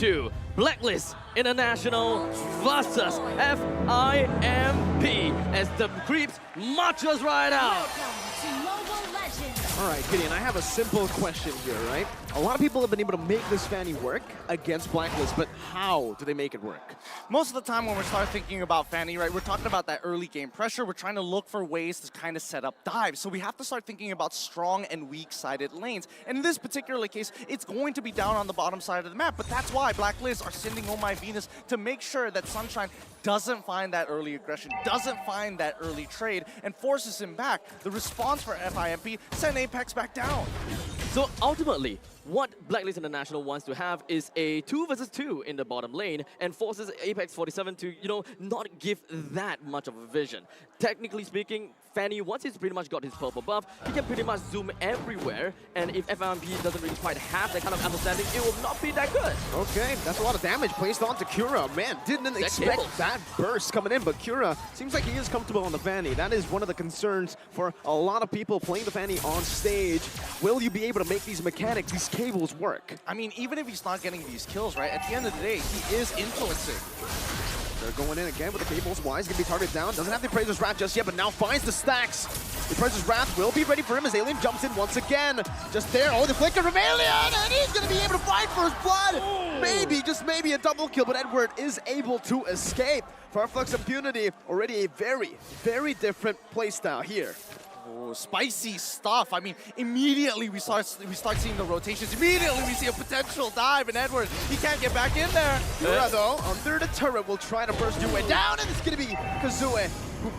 to Blacklist International versus FIMP as the creeps marches right out. Alright, Gideon, I have a simple question here, right? A lot of people have been able to make this Fanny work against Blacklist, but how do they make it work? Most of the time when we start thinking about Fanny, right, we're talking about that early game pressure. We're trying to look for ways to kind of set up dives. So we have to start thinking about strong and weak-sided lanes. And in this particular case, it's going to be down on the bottom side of the map. But that's why Blacklist are sending Oh My Venus to make sure that Sunshine doesn't find that early aggression, doesn't find that early trade, and forces him back. The response for FIMP, send Apex back down. So ultimately, what Blacklist International wants to have is a 2 versus 2 in the bottom lane and forces Apex 47 to, not give that much of a vision. Technically speaking, Fanny, once he's pretty much got his purple buff, he can pretty much zoom everywhere, and if FIMP doesn't really quite have that kind of understanding, it will not be that good. Okay, that's a lot of damage placed onto Cura. Man, didn't expect that burst coming in, but Cura seems like he is comfortable on the Fanny. That is one of the concerns for a lot of people playing the Fanny on stage. Will you be able to make these mechanics, these cables work? I mean, even if he's not getting these kills, right, at the end of the day, he is influencing. They're going in again with the cables. Wise gonna be targeted down. Doesn't have the Appraiser's Wrath just yet, but now finds the stacks. The Appraiser's Wrath will be ready for him as Alien jumps in once again. Just there. Oh, the flicker from Alien! And he's gonna be able to fight for his blood! Ooh. Maybe, just maybe a double kill, but Edward is able to escape. For Flux Impunity, already a very, very different playstyle here. Oh, spicy stuff. I mean, immediately we start seeing the rotations. Immediately we see a potential dive, and Edward, he can't get back in there. Cura, though, under the turret, will try to burst your way down, and it's going to be Kazue, who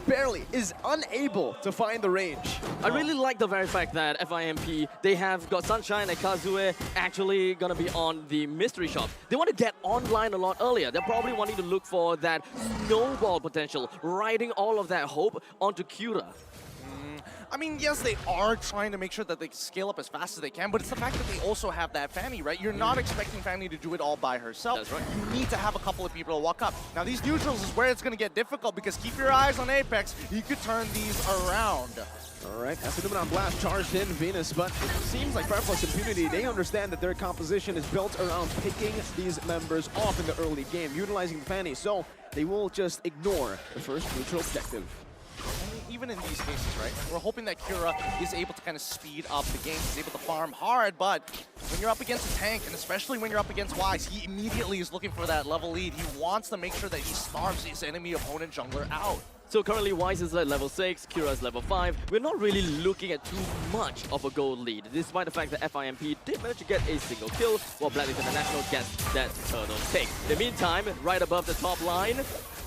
barely is unable to find the range. I really like the very fact that FIMP, they have got Sunshine and Kazue actually gonna be on the mystery shop. They want to get online a lot earlier. They're probably wanting to look for that snowball potential, riding all of that hope onto Cura. I mean, yes, they are trying to make sure that they scale up as fast as they can, but it's the fact that they also have that Fanny, right? You're not expecting Fanny to do it all by herself. That's right. You need to have a couple of people to walk up. Now, these neutrals is where it's going to get difficult, because keep your eyes on Apex. You could turn these around. All right, that's the on blast charged in Venus, but it seems like Flux Impunity, they understand that their composition is built around picking these members off in the early game, utilizing the Fanny, so they will just ignore the first neutral objective. Even in these cases, right, we're hoping that Cura is able to kind of speed up the game. He's able to farm hard, but when you're up against a tank, and especially when you're up against Wise, he immediately is looking for that level lead. He wants to make sure that he starves his enemy opponent jungler out. So currently Wise is at level 6, Cura is level 5. We're not really looking at too much of a gold lead, despite the fact that FIMP did manage to get a single kill, while Blacklist International gets that turtle take. In the meantime, right above the top line,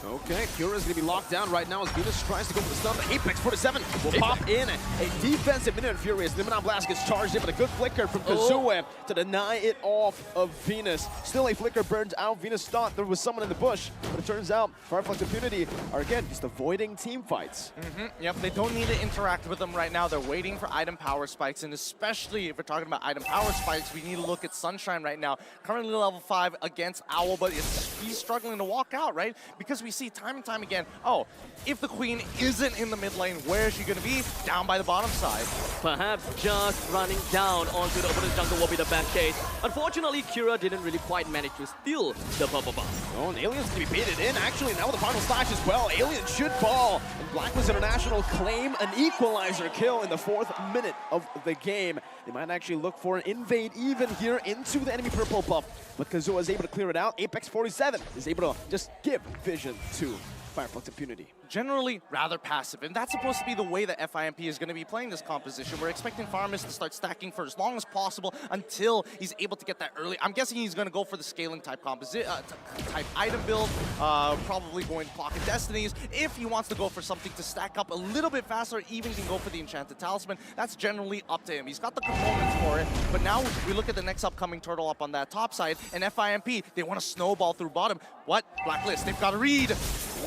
okay, Cura's gonna be locked down right now as Venus tries to go for the stun. Apex 47 will pop in a defensive Minute Furious. Liminal Blast gets charged in, but a good flicker from Kazue to deny it off of Venus. Still a flicker burns out. Venus thought there was someone in the bush, but it turns out Flux Impunity are again just avoiding team fights. Yep, they don't need to interact with them right now. They're waiting for item power spikes, and especially if we're talking about item power spikes, we need to look at Sunshine right now. Currently level 5 against Owl, but he's struggling to walk out, right? Because we see time and time again, oh, if the Queen isn't in the mid lane, where is she going to be? Down by the bottom side. Perhaps just running down onto the opponent's jungle will be the best case. Unfortunately, Cura didn't really quite manage to steal the purple buff. Oh, and Alien's going to be baited in. Actually, now with the final slash as well, Alien should fall. And Blacklist International claim an equalizer kill in the 4th minute of the game. They might actually look for an invade even here into the enemy purple buff. But Kazua is able to clear it out. Apex 47 is able to just give vision to Flux Impunity. Generally rather passive, and that's supposed to be the way that FIMP is going to be playing this composition. We're expecting Farmers to start stacking for as long as possible until he's able to get that early. I'm guessing he's going to go for the scaling type type item build, probably going to Pocket Destinies. If he wants to go for something to stack up a little bit faster, even can go for the Enchanted Talisman. That's generally up to him. He's got the components for it, but now we look at the next upcoming turtle up on that top side, and FIMP, they want to snowball through bottom. What? Blacklist, they've got a read.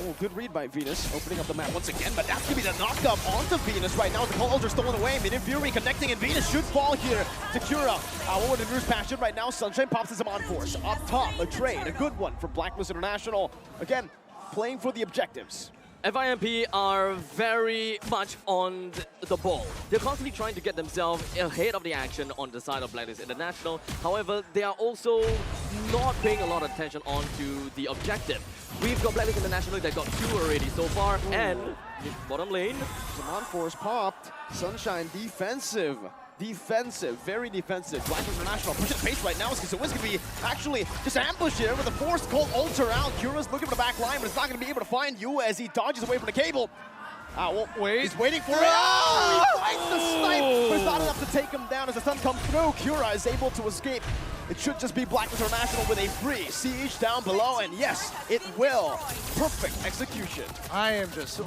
Oh, good read by Venus, opening up the map once again, but that's going to be the knock-up onto Venus right now. The calls are stolen away. Minute Fury connecting, and Venus should fall here to Cura. Owl with a Nurse Passion right now. Sunshine pops his on force. Up top, a trade, a good one from Blacklist International. Again, playing for the objectives. FIMP are very much on the ball. They're constantly trying to get themselves ahead of the action on the side of Blacklist International. However, they are also not paying a lot of attention onto the objective. We've got Blacklist International that got 2 already so far, and bottom lane. Zaman Force popped. Sunshine defensive. Defensive, very defensive. Blacklist International pushing the pace right now. So it's going to be actually just ambush here with a forced cold ultra out. Kura's looking for the back line, but it's not going to be able to find you as he dodges away from the cable. Well, wait. He's waiting for it. Oh, he finds the snipe, but it's not enough to take him down as the stun comes through. Kura is able to escape. It should just be Blacklist International with a free siege down below, and yes, it will. Perfect execution. I am just,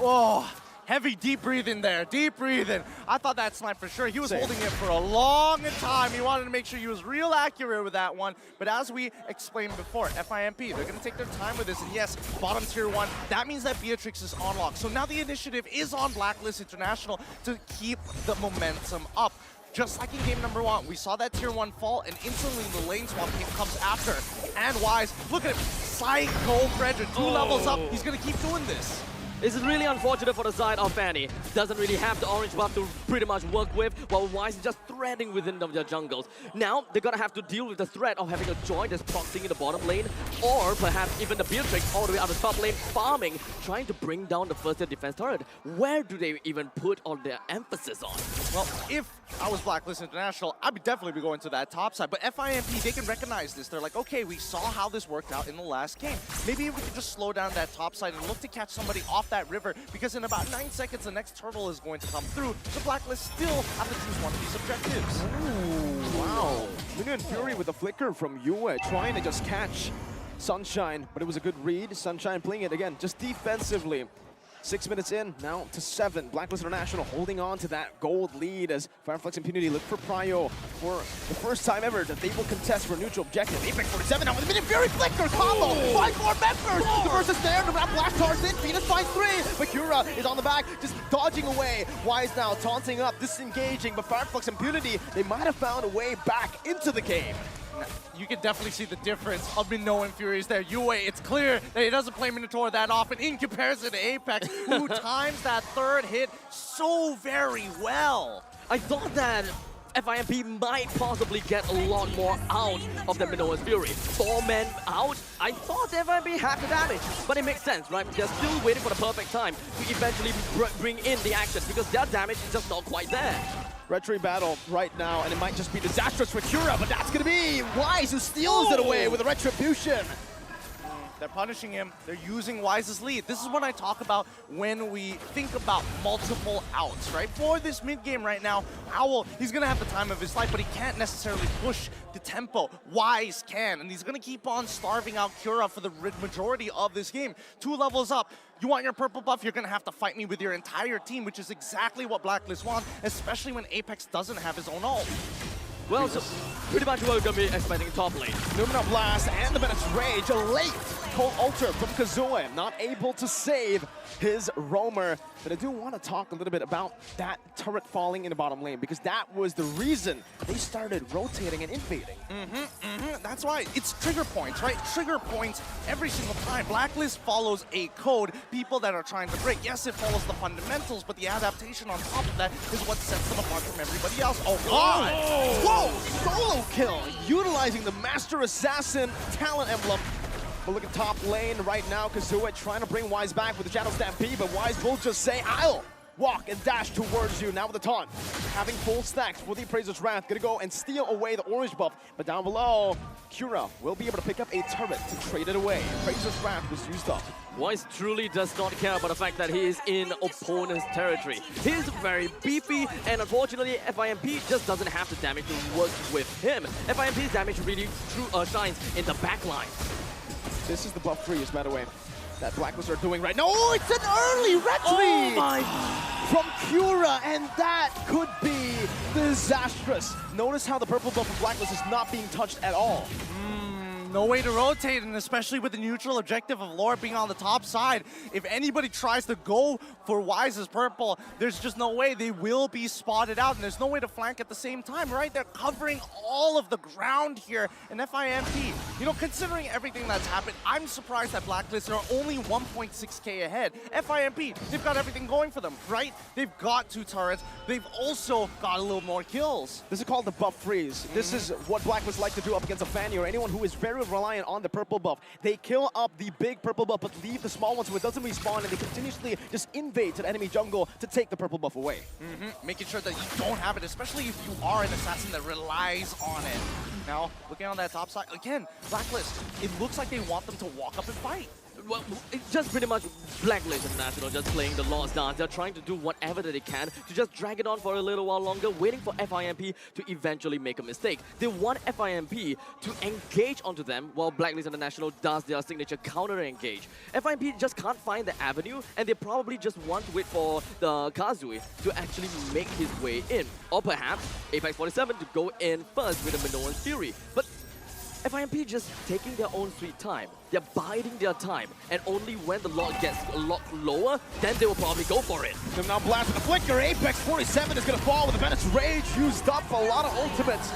heavy deep breathing there, deep breathing. I thought that snipe for sure. He was holding it for a long time. He wanted to make sure he was real accurate with that one. But as we explained before, FIMP, they're going to take their time with this. And yes, bottom tier 1, that means that Beatrix is on lock. So now the initiative is on Blacklist International to keep the momentum up. Just like in game number 1, we saw that tier 1 fall, and instantly the lane swap comes after. And Wise, look at him, psycho Frederick, 2 levels up. He's going to keep doing this. It's really unfortunate for the side of Fanny. Doesn't really have the orange buff to pretty much work with, while Wise is just threading within their jungles. Now, they're gonna have to deal with the threat of having a Joy that's proxying in the bottom lane, or perhaps even the Beatrix all the way out of the top lane, farming, trying to bring down the first defense turret. Where do they even put all their emphasis on? Well, if I was Blacklist International, I'd definitely be going to that top side. But FIMP, they can recognize this. They're like, okay, we saw how this worked out in the last game. Maybe we can just slow down that top side and look to catch somebody off that river, because in about 9 seconds, the next turtle is going to come through. The Blacklist still have to choose one of these objectives. Ooh, wow. Minion Fury with a flicker from Yue, trying to just catch Sunshine, but it was a good read. Sunshine playing it again, just defensively. 6 minutes in, now to 7. Blacklist International holding on to that gold lead as Flux Impunity look for Prio for the first time ever that they will contest for a neutral objective. Apex 47 now with a Minion Fury flicker combo! 5 more members! The burst is there, the wrap blast charge in, Venus finds 3! But Kura is on the back, just dodging away. Wise now taunting up, disengaging, but Flux Impunity, they might have found a way back into the game. You can definitely see the difference of Minoan Furies there. Yue, it's clear that he doesn't play Minotaur that often in comparison to Apex, who times that third hit so very well. I thought that FIMP might possibly get a lot more out of the Minoan's Fury. 4 men out, I thought FIMP had the damage, but it makes sense, right? They're still waiting for the perfect time to eventually bring in the action, because their damage is just not quite there. Retro battle right now, and it might just be disastrous for Kura, but that's gonna be Wise who steals it away with a Retribution. They're punishing him. They're using Wise's lead. This is what I talk about when we think about multiple outs, right? For this mid-game right now, Owl, he's going to have the time of his life, but he can't necessarily push the tempo. Wise can, and he's going to keep on starving out Kura for the majority of this game. 2 levels up. You want your purple buff, you're going to have to fight me with your entire team, which is exactly what Blacklist wants, especially when Apex doesn't have his own ult. Well, so pretty much what we're going to be expecting top lane. Numina Blast and the Menace Rage, a late Cold Ultra from Kazooie, not able to save his roamer. But I do want to talk a little bit about that turret falling in the bottom lane, because that was the reason they started rotating and invading. That's why it's trigger points, right? Trigger points every single time. Blacklist follows a code, people that are trying to break. Yes, it follows the fundamentals, but the adaptation on top of that is what sets them apart from everybody else. Oh, God! Whoa! Solo kill, utilizing the Master Assassin talent emblem. But look at top lane right now. Kazooie trying to bring Wise back with the Shadow Stampede, but Wise will just say, I'll walk and dash towards you. Now with the taunt, having full stacks for the Appraiser's Wrath. Gonna go and steal away the orange buff, but down below, Kura will be able to pick up a turret to trade it away. Appraiser's Wrath was used up. Wise truly does not care about the fact that he is in opponent's territory. He's very beefy, and unfortunately, FIMP just doesn't have the damage to work with him. FIMP's damage really shines in the backline. This is the buff freeze, by the way, that Blacklist are doing right now. Oh, it's an early retreat! Oh my! From Kura, and that could be disastrous. Notice how the purple buff from Blacklist is not being touched at all. No way to rotate, and especially with the neutral objective of Lore being on the top side. If anybody tries to go for Wise's purple, there's just no way. They will be spotted out, and there's no way to flank at the same time, right? They're covering all of the ground here. And FIMP, you know, considering everything that's happened, I'm surprised that Blacklist are only 1.6k ahead. FIMP, they've got everything going for them, right? They've got 2 turrets. They've also got a little more kills. This is called the buff freeze. This is what Blacklist like to do up against a Fanny or anyone who is very very reliant on the purple buff. They kill up the big purple buff, but leave the small one so it doesn't respawn, and they continuously just invade to the enemy jungle to take the purple buff away. Making sure that you don't have it, especially if you are an assassin that relies on it. Now, looking on that top side, again, Blacklist, it looks like they want them to walk up and fight. Well, it's just pretty much Blacklist International just playing the Lost Dance. They're trying to do whatever that they can to just drag it on for a little while longer, waiting for FIMP to eventually make a mistake. They want FIMP to engage onto them while Blacklist International does their signature counter-engage. FIMP just can't find the avenue, and they probably just want to wait for the Kazui to actually make his way in. Or perhaps Apex 47 to go in first with a Minoan Fury. But FIMP just taking their own sweet time. They're biding their time, and only when the log gets a lot lower, then they will probably go for it. So now blast with the flicker. Apex 47 is going to fall with the Venice Rage used up. A lot of ultimates.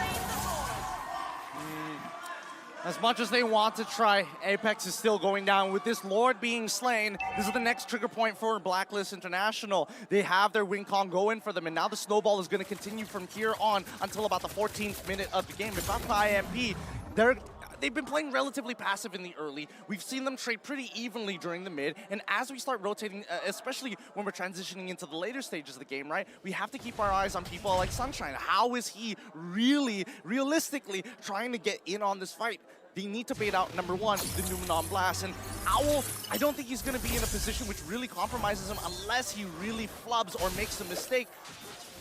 As much as they want to try, Apex is still going down. With this Lord being slain, this is the next trigger point for Blacklist International. They have their win con going for them, and now the snowball is going to continue from here on until about the 14th minute of the game. If not the IMP, they've been playing relatively passive in the early. We've seen them trade pretty evenly during the mid, and as we start rotating, especially when we're transitioning into the later stages of the game, right, we have to keep our eyes on people like Sunshine. How is he really, realistically trying to get in on this fight? They need to bait out, number one, the Numenon Blast. And Owl, I don't think he's going to be in a position which really compromises him unless he really flubs or makes a mistake.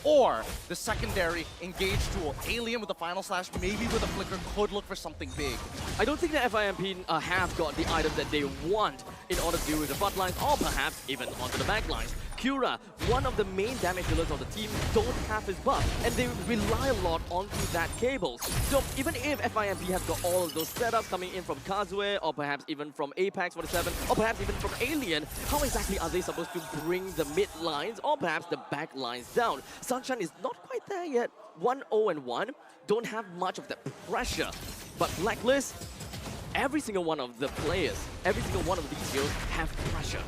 Or the secondary engage tool. Alien with the final slash, maybe with a flicker, could look for something big. I don't think that FIMP have got the item that they want in order to deal with the front lines, or perhaps even onto the back lines. Cura, one of the main damage dealers of the team, don't have his buff, and they rely a lot onto that cables. So even if FIMP has got all of those setups coming in from Kazue, or perhaps even from Apex 47, or perhaps even from Alien, how exactly are they supposed to bring the mid lines, or perhaps the back lines down? Sunshine is not quite there yet. 1-0-1, don't have much of that pressure. But Blacklist, every single one of the players, every single one of these heroes have pressure.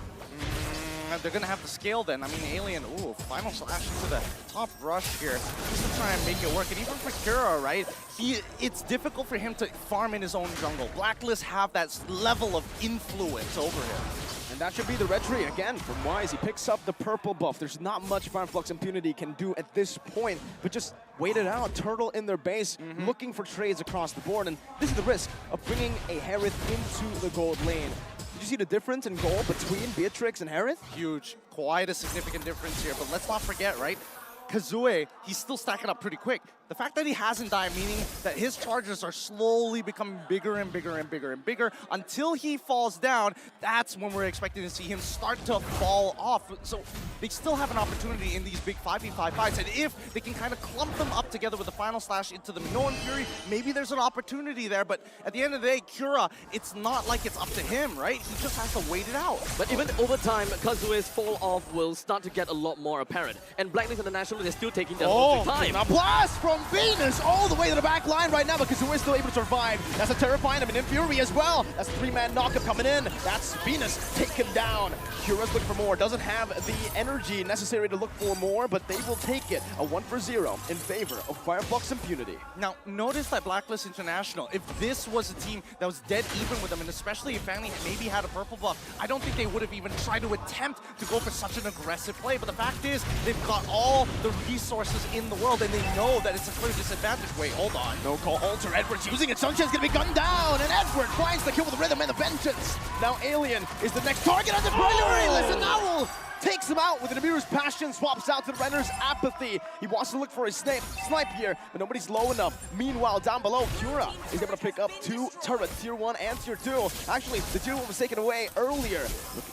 They're going to have to scale then. I mean, Alien, ooh, final slash into the top rush here. Just to try and make it work. And even for Kira, right, it's difficult for him to farm in his own jungle. Blacklist have that level of influence over him. And that should be the red tree again from Wise. He picks up the purple buff. There's not much Flux Impunity can do at this point, but just wait it out. Turtle in their base, looking for trades across the board. And this is the risk of bringing a Harith into the gold lane. Did you see the difference in goal between Beatrix and Harith? Huge. Quite a significant difference here. But let's not forget, right? Kazue, he's still stacking up pretty quick. The fact that he hasn't died, meaning that his charges are slowly becoming bigger and bigger and bigger and bigger until he falls down. That's when we're expecting to see him start to fall off. So they still have an opportunity in these big 5v5 fights. And if they can kind of clump them up together with the final slash into the Minoan Fury, maybe there's an opportunity there. But at the end of the day, Kura, it's not like it's up to him, right? He just has to wait it out. But even over time, Kazue's fall off will start to get a lot more apparent. And Blacklist International, they're still taking their own time. A blast from Venus all the way to the back line right now, but Kazue is still able to survive. That's a terrifying, I mean, in Fury as well. That's a 3-man knockup coming in. That's Venus taken down. Kura's looking for more. Doesn't have the energy necessary to look for more, but they will take it. A 1-for-0 in favor of Flux Impunity. Now, notice that Blacklist International, if this was a team that was dead even with them, and especially if Fanny maybe had a purple buff, I don't think they would have even tried to attempt to go for such an aggressive play. But the fact is, they've got all the resources in the world, and they know that it's a clear disadvantage. Wait, hold on. No call alter. Edward's using it. Sunshine's gonna be gunned down, and Edward finds the kill with the rhythm and the vengeance. Now Alien is the next target on the primary. Listen, Owl takes him out with an Amir's passion, swaps out to the Renner's apathy. He wants to look for his snipe here, but nobody's low enough. Meanwhile, down below, Kura is able to pick up 2 turrets, tier 1 and tier 2. Actually, the tier 1 was taken away earlier.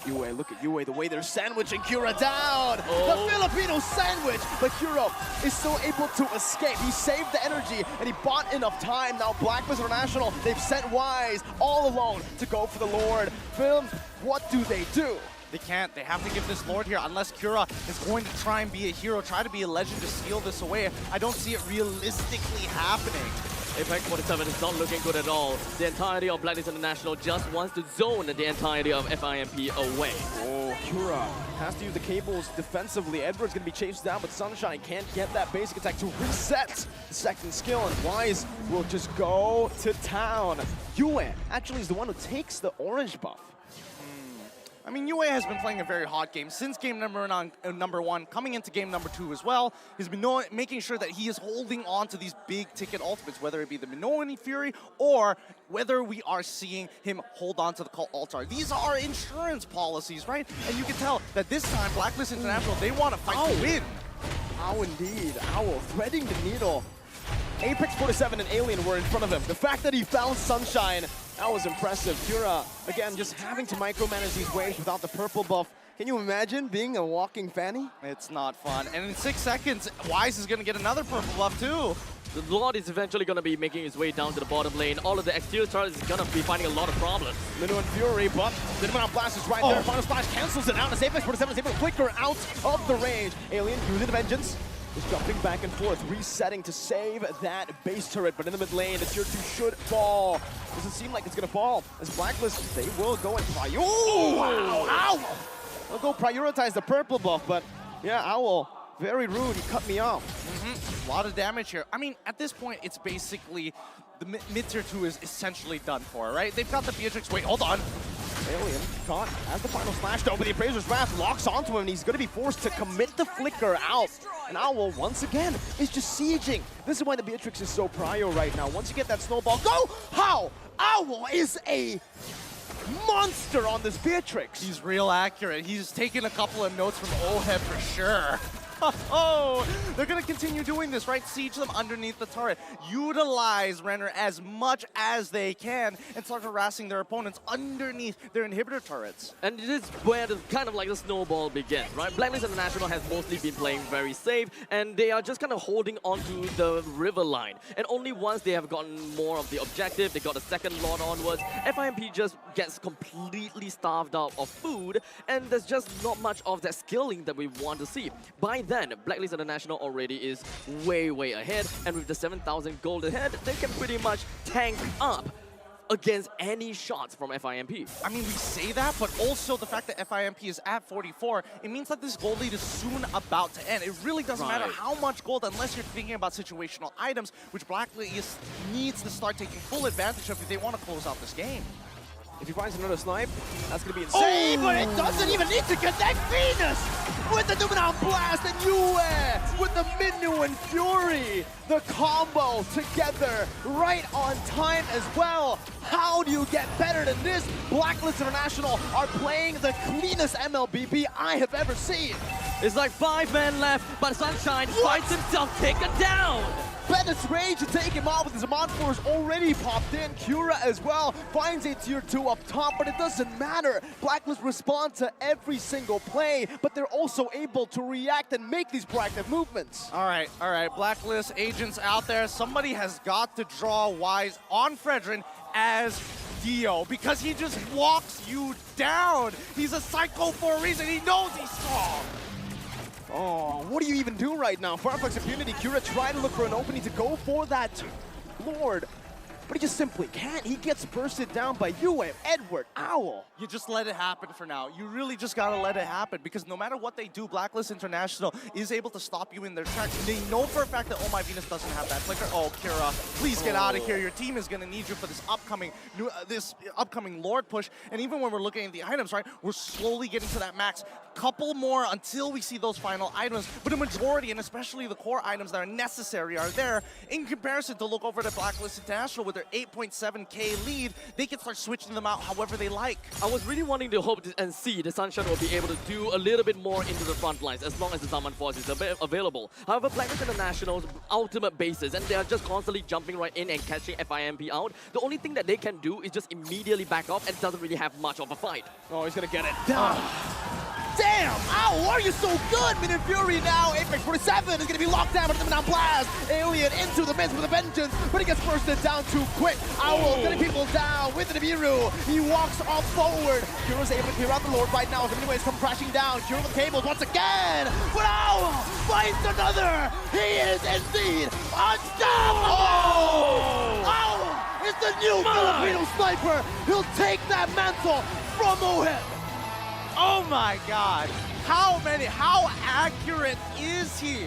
Look at Yue, the way they're sandwiching Kura down. The Filipino sandwich, but Kura is still able to escape. He saved the energy, and he bought enough time. Now Blacklist International, they've sent Wise all alone to go for the Lord. Film, what do they do? They can't. They have to give this Lord here unless Kura is going to try and be a hero, try to be a legend to steal this away. I don't see it realistically happening. Apex 47 is not looking good at all. The entirety of Blacklist International just wants to zone the entirety of FIMP away. Oh, Kura has to use the cables defensively. Edward's going to be chased down, but Sunshine can't get that basic attack to reset the second skill, and Wise will just go to town. Yue actually is the one who takes the orange buff. I mean, Yue has been playing a very hot game since game number one, coming into game number 2 as well. He's been making sure that he is holding on to these big-ticket ultimates, whether it be the Minoan Fury or whether we are seeing him hold on to the Cult Altar. These are insurance policies, right? And you can tell that this time, Blacklist International, they want to fight to win. Ow, indeed. Owl threading the needle. Apex 47 and Alien were in front of him. The fact that he found Sunshine, that was impressive. Kura, again, just having to micromanage these waves without the purple buff. Can you imagine being a walking fanny? It's not fun. And in 6 seconds, Wise is going to get another purple buff too. The Lord is eventually going to be making his way down to the bottom lane. All of the exterior turrets is going to be finding a lot of problems. Minoan Fury, but the Minoan Blast is right there. Final Splash cancels it out as Apex 47 is able to flicker out of the range. Alien using the Vengeance. Just jumping back and forth, resetting to save that base turret, but in the mid lane, the tier 2 should fall. Doesn't seem like it's gonna fall. As Blacklist, they will go and prioritize. Oh, wow, Owl! They'll go prioritize the purple buff, but yeah, Owl, very rude, he cut me off. A lot of damage here. I mean, at this point, it's basically the mid-tier 2 is essentially done for, right? They've got the Beatrix. Wait, hold on. Alien caught as the final slash though, but the Appraiser's Wrath locks onto him and he's going to be forced to commit the flicker out. And Owl, once again, is just sieging. This is why the Beatrix is so prio right now. Once you get that snowball, go! How? Owl is a monster on this Beatrix. He's real accurate. He's taken a couple of notes from Oheb for sure. Oh, they're going to continue doing this, right? Siege them underneath the turret. Utilize Renner as much as they can and start harassing their opponents underneath their inhibitor turrets. And this is where the kind of like the snowball begins, right? Blacklist International has mostly been playing very safe, and they are just kind of holding onto the river line. And only once they have gotten more of the objective, they got a second Lord onwards, FIMP just gets completely starved out of food, and there's just not much of that skilling that we want to see. By then, Blacklist International already is way ahead, and with the 7,000 gold ahead, they can pretty much tank up against any shots from FIMP. I mean, we say that, but also the fact that FIMP is at 44, it means that this gold lead is soon about to end. It really doesn't matter how much gold unless you're thinking about situational items, which Blacklist needs to start taking full advantage of if they want to close out this game. If he finds another snipe, that's going to be insane, but it doesn't even need to connect Venus! With the Numenal Blast and Yue! With the Minoan Fury! The combo together, right on time as well! How do you get better than this? Blacklist International are playing the cleanest MLBB I have ever seen! It's like 5 men left, but Sunshine fights himself taken down! Bennett's rage to take him out with his Amon Force already popped in. Kura as well finds a tier 2 up top, but it doesn't matter. Blacklist respond to every single play, but they're also able to react and make these proactive movements. All right, Blacklist agents out there. Somebody has got to draw Wise on Fredrin as Dio, because he just walks you down. He's a psycho for a reason. He knows he's strong. Oh, what do you even do right now? Flux Impunity, Kura tried to look for an opening to go for that Lord, but he just simply can't. He gets bursted down by Yue, Edward, Owl. You just let it happen for now. You really just gotta let it happen, because no matter what they do, Blacklist International is able to stop you in their tracks. They know for a fact that Oh My Venus doesn't have that flicker. Oh, Kira, please get out of here. Your team is gonna need you for this upcoming Lord push. And even when we're looking at the items, right, we're slowly getting to that max. Couple more until we see those final items, but a majority, and especially the core items that are necessary, are there. In comparison to look over to Blacklist International with their 8.7k lead, they can start switching them out however they like. I was really wanting to hope and see the Sunshine will be able to do a little bit more into the front lines as long as the Summon Force is available. However, Blacklist International's ultimate bases, and they are just constantly jumping right in and catching FIMP out. The only thing that they can do is just immediately back off and doesn't really have much of a fight. Oh, he's gonna get it down. Damn! Ow, are you so good? Minoan Fury now. Apex 47 is going to be locked down, but the Numenal Blast. Alien into the midst with a vengeance, but he gets bursted down too quick. Owl getting people down with the Nibiru. He walks off forward. Kura's able to clear out the Lord right now. So many ways come crashing down. Kura with the cables once again. But Owl finds another. He is indeed unstoppable. Owl is the new Filipino sniper. He'll take that mantle from Oheb. Oh my god, how accurate is he?